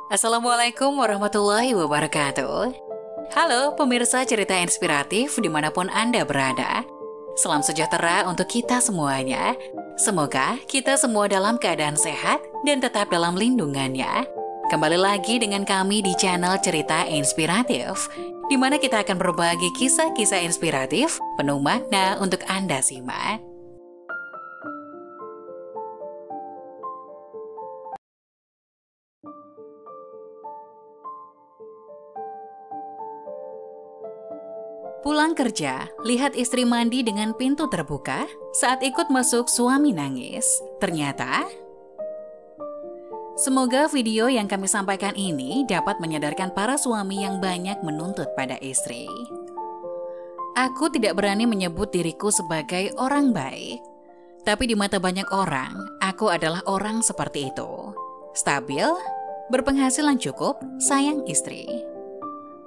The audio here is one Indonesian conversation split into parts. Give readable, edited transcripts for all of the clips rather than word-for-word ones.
Assalamualaikum warahmatullahi wabarakatuh. Halo pemirsa cerita inspiratif dimanapun Anda berada. Salam sejahtera untuk kita semuanya. Semoga kita semua dalam keadaan sehat dan tetap dalam lindungannya. Kembali lagi dengan kami di channel Cerita Inspiratif, di mana kita akan berbagi kisah-kisah inspiratif penuh makna untuk Anda simak. Pulang kerja, lihat istri mandi dengan pintu terbuka. Saat ikut masuk, suami nangis. Ternyata, semoga video yang kami sampaikan ini dapat menyadarkan para suami yang banyak menuntut pada istri. Aku tidak berani menyebut diriku sebagai orang baik, tapi di mata banyak orang, aku adalah orang seperti itu. Stabil, berpenghasilan cukup, sayang istri.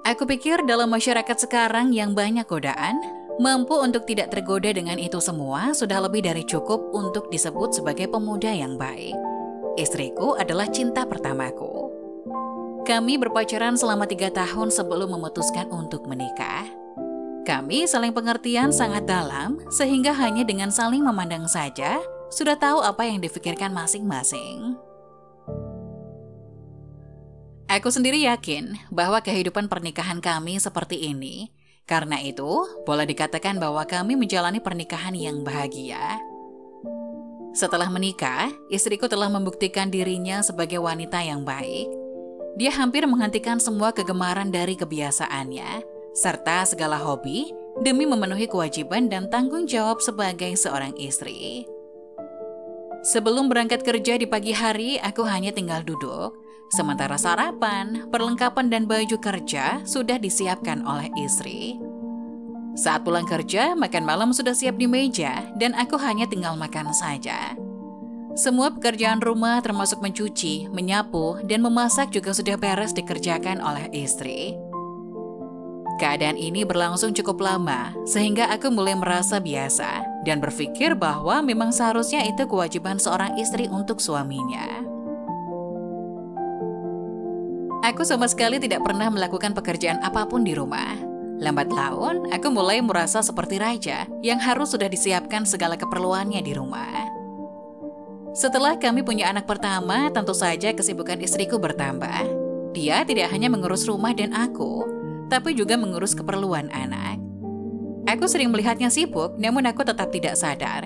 Aku pikir dalam masyarakat sekarang yang banyak godaan, mampu untuk tidak tergoda dengan itu semua sudah lebih dari cukup untuk disebut sebagai pemuda yang baik. Istriku adalah cinta pertamaku. Kami berpacaran selama 3 tahun sebelum memutuskan untuk menikah. Kami saling pengertian sangat dalam, sehingga hanya dengan saling memandang saja, sudah tahu apa yang difikirkan masing-masing. Aku sendiri yakin bahwa kehidupan pernikahan kami seperti ini. Karena itu, boleh dikatakan bahwa kami menjalani pernikahan yang bahagia. Setelah menikah, istriku telah membuktikan dirinya sebagai wanita yang baik. Dia hampir menghentikan semua kegemaran dari kebiasaannya, serta segala hobi, demi memenuhi kewajiban dan tanggung jawab sebagai seorang istri. Sebelum berangkat kerja di pagi hari, aku hanya tinggal duduk. Sementara sarapan, perlengkapan dan baju kerja sudah disiapkan oleh istri. Saat pulang kerja, makan malam sudah siap di meja dan aku hanya tinggal makan saja. Semua pekerjaan rumah termasuk mencuci, menyapu, dan memasak juga sudah beres dikerjakan oleh istri. Keadaan ini berlangsung cukup lama, sehingga aku mulai merasa biasa dan berpikir bahwa memang seharusnya itu kewajiban seorang istri untuk suaminya. Aku sama sekali tidak pernah melakukan pekerjaan apapun di rumah. Lambat laun, aku mulai merasa seperti raja yang harus sudah disiapkan segala keperluannya di rumah. Setelah kami punya anak pertama, tentu saja kesibukan istriku bertambah. Dia tidak hanya mengurus rumah dan aku, tapi juga mengurus keperluan anak. Aku sering melihatnya sibuk, namun aku tetap tidak sadar.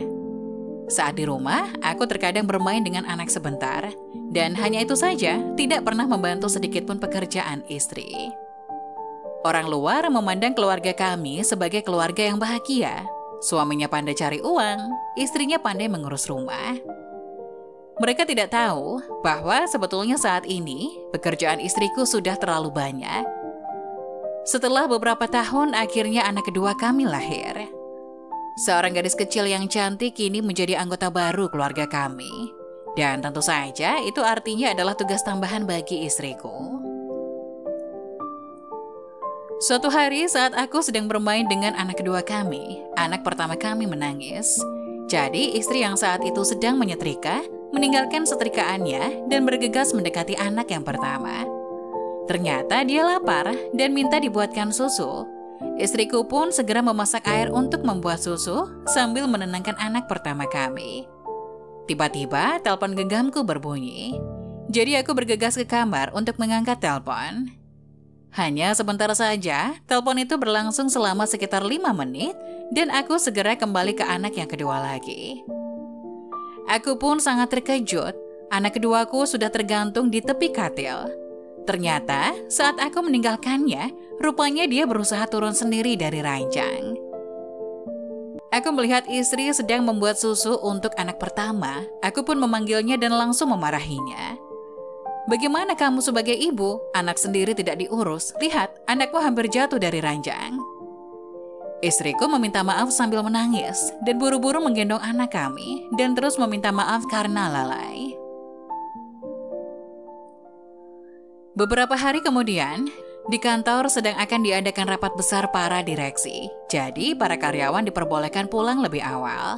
Saat di rumah, aku terkadang bermain dengan anak sebentar, dan hanya itu saja, tidak pernah membantu sedikitpun pekerjaan istri. Orang luar memandang keluarga kami sebagai keluarga yang bahagia. Suaminya pandai cari uang, istrinya pandai mengurus rumah. Mereka tidak tahu bahwa sebetulnya saat ini, pekerjaan istriku sudah terlalu banyak. Setelah beberapa tahun, akhirnya anak kedua kami lahir. Seorang gadis kecil yang cantik kini menjadi anggota baru keluarga kami. Dan tentu saja itu artinya adalah tugas tambahan bagi istriku. Suatu hari saat aku sedang bermain dengan anak kedua kami, anak pertama kami menangis. Jadi istri yang saat itu sedang menyetrika, meninggalkan setrikaannya dan bergegas mendekati anak yang pertama. Ternyata dia lapar dan minta dibuatkan susu. Istriku pun segera memasak air untuk membuat susu sambil menenangkan anak pertama kami. Tiba-tiba telepon genggamku berbunyi. Jadi aku bergegas ke kamar untuk mengangkat telepon. Hanya sebentar saja, telepon itu berlangsung selama sekitar 5 menit dan aku segera kembali ke anak yang kedua lagi. Aku pun sangat terkejut. Anak keduaku sudah tergantung di tepi katil. Ternyata saat aku meninggalkannya, rupanya dia berusaha turun sendiri dari ranjang. Aku melihat istri sedang membuat susu untuk anak pertama. Aku pun memanggilnya dan langsung memarahinya. Bagaimana kamu sebagai ibu? Anak sendiri tidak diurus. Lihat, anakmu hampir jatuh dari ranjang. Istriku meminta maaf sambil menangis dan buru-buru menggendong anak kami dan terus meminta maaf karena lalai. Beberapa hari kemudian, di kantor sedang akan diadakan rapat besar para direksi. Jadi, para karyawan diperbolehkan pulang lebih awal.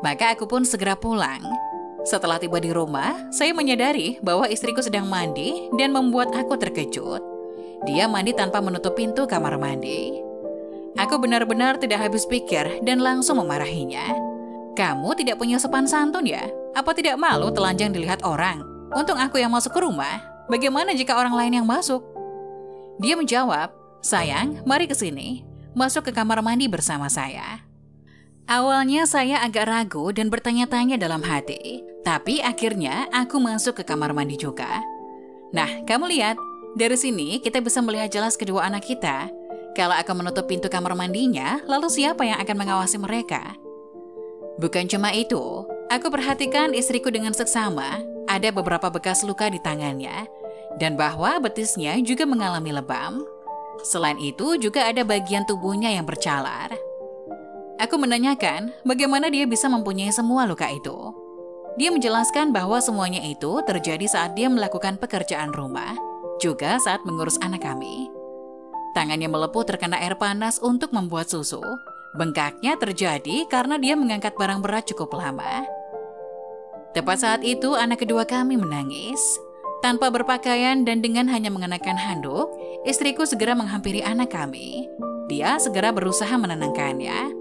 Maka aku pun segera pulang. Setelah tiba di rumah, saya menyadari bahwa istriku sedang mandi dan membuat aku terkejut. Dia mandi tanpa menutup pintu kamar mandi. Aku benar-benar tidak habis pikir dan langsung memarahinya. Kamu tidak punya sopan santun ya? Apa tidak malu telanjang dilihat orang? Untung aku yang masuk ke rumah. Bagaimana jika orang lain yang masuk? Dia menjawab, sayang, mari ke sini. Masuk ke kamar mandi bersama saya. Awalnya saya agak ragu dan bertanya-tanya dalam hati. Tapi akhirnya aku masuk ke kamar mandi juga. Nah, kamu lihat. Dari sini kita bisa melihat jelas kedua anak kita. Kalau aku menutup pintu kamar mandinya, lalu siapa yang akan mengawasi mereka? Bukan cuma itu, aku perhatikan istriku dengan seksama. Ada beberapa bekas luka di tangannya, dan bahwa betisnya juga mengalami lebam. Selain itu, juga ada bagian tubuhnya yang bercalar. Aku menanyakan bagaimana dia bisa mempunyai semua luka itu. Dia menjelaskan bahwa semuanya itu terjadi saat dia melakukan pekerjaan rumah, juga saat mengurus anak kami. Tangannya melepuh terkena air panas untuk membuat susu. Bengkaknya terjadi karena dia mengangkat barang berat cukup lama. Tepat saat itu, anak kedua kami menangis. Tanpa berpakaian dan dengan hanya mengenakan handuk, istriku segera menghampiri anak kami. Dia segera berusaha menenangkannya.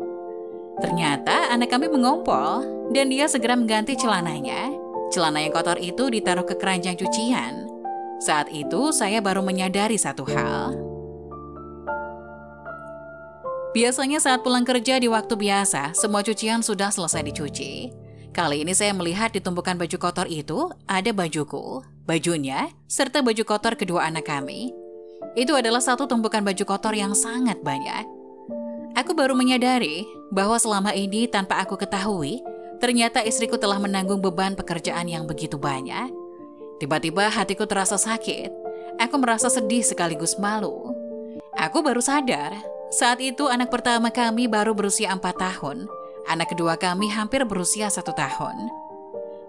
Ternyata anak kami mengompol, dan dia segera mengganti celananya. Celana yang kotor itu ditaruh ke keranjang cucian. Saat itu, saya baru menyadari satu hal. Biasanya saat pulang kerja di waktu biasa, semua cucian sudah selesai dicuci. Kali ini saya melihat di tumpukan baju kotor itu ada bajuku, bajunya, serta baju kotor kedua anak kami. Itu adalah satu tumpukan baju kotor yang sangat banyak. Aku baru menyadari bahwa selama ini tanpa aku ketahui, ternyata istriku telah menanggung beban pekerjaan yang begitu banyak. Tiba-tiba hatiku terasa sakit. Aku merasa sedih sekaligus malu. Aku baru sadar, saat itu anak pertama kami baru berusia 4 tahun. Anak kedua kami hampir berusia 1 tahun.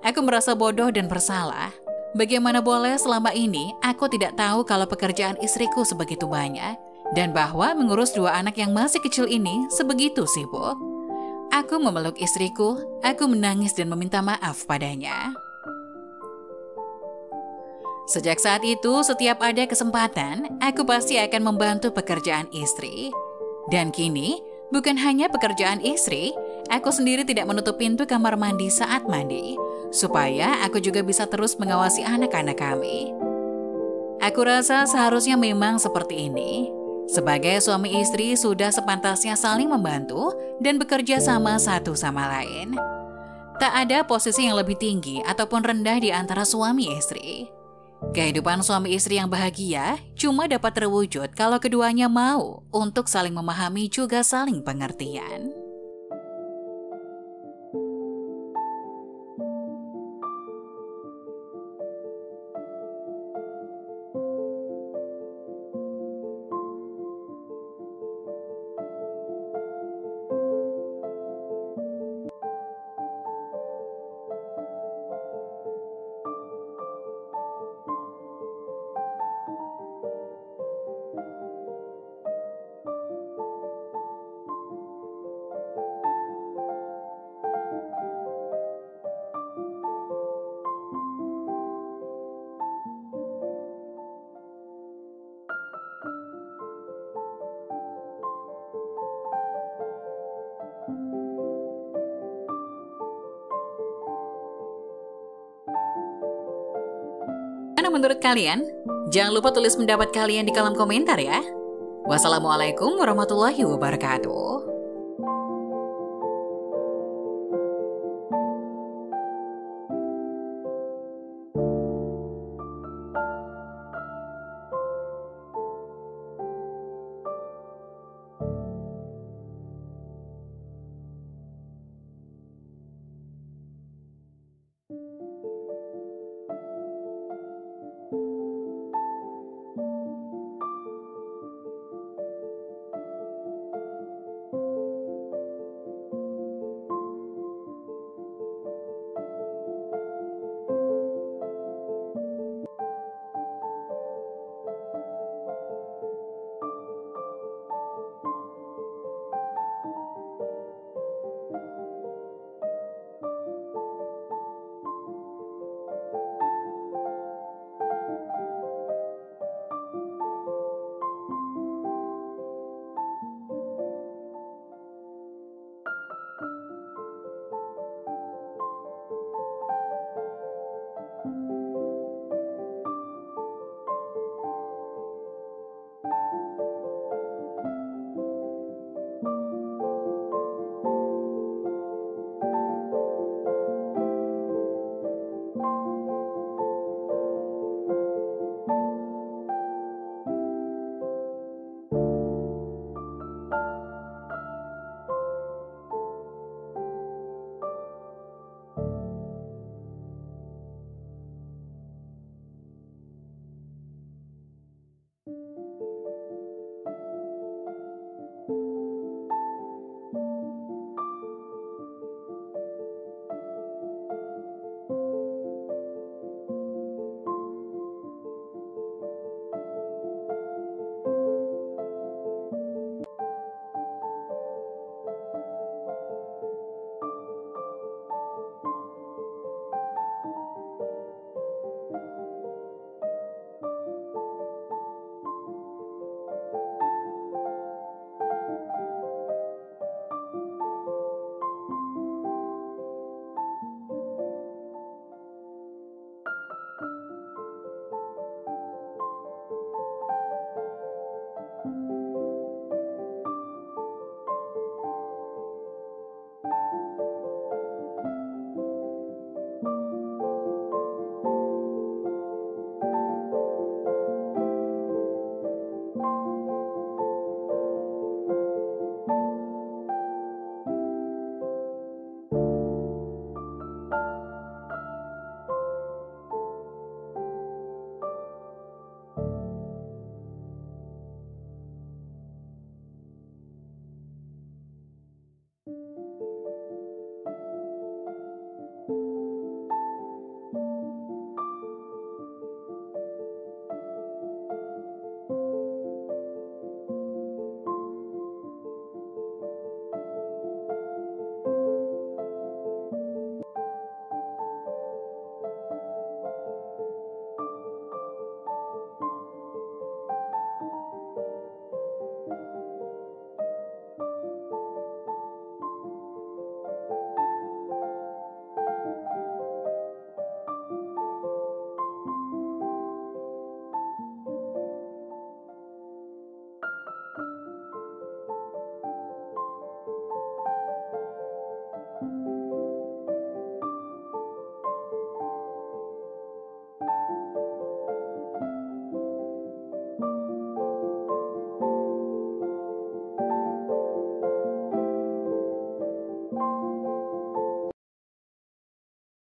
Aku merasa bodoh dan bersalah. Bagaimana boleh selama ini aku tidak tahu kalau pekerjaan istriku sebegitu banyak. Dan bahwa mengurus 2 anak yang masih kecil ini sebegitu sibuk. Aku memeluk istriku, aku menangis dan meminta maaf padanya. Sejak saat itu, setiap ada kesempatan, aku pasti akan membantu pekerjaan istri. Dan kini, bukan hanya pekerjaan istri, aku sendiri tidak menutup pintu kamar mandi saat mandi, supaya aku juga bisa terus mengawasi anak-anak kami. Aku rasa seharusnya memang seperti ini. Sebagai suami istri sudah sepantasnya saling membantu dan bekerja sama satu sama lain. Tak ada posisi yang lebih tinggi ataupun rendah di antara suami istri. Kehidupan suami istri yang bahagia cuma dapat terwujud kalau keduanya mau untuk saling memahami juga saling pengertian. Bagaimana menurut kalian? Jangan lupa tulis pendapat kalian di kolom komentar ya. Wassalamualaikum warahmatullahi wabarakatuh.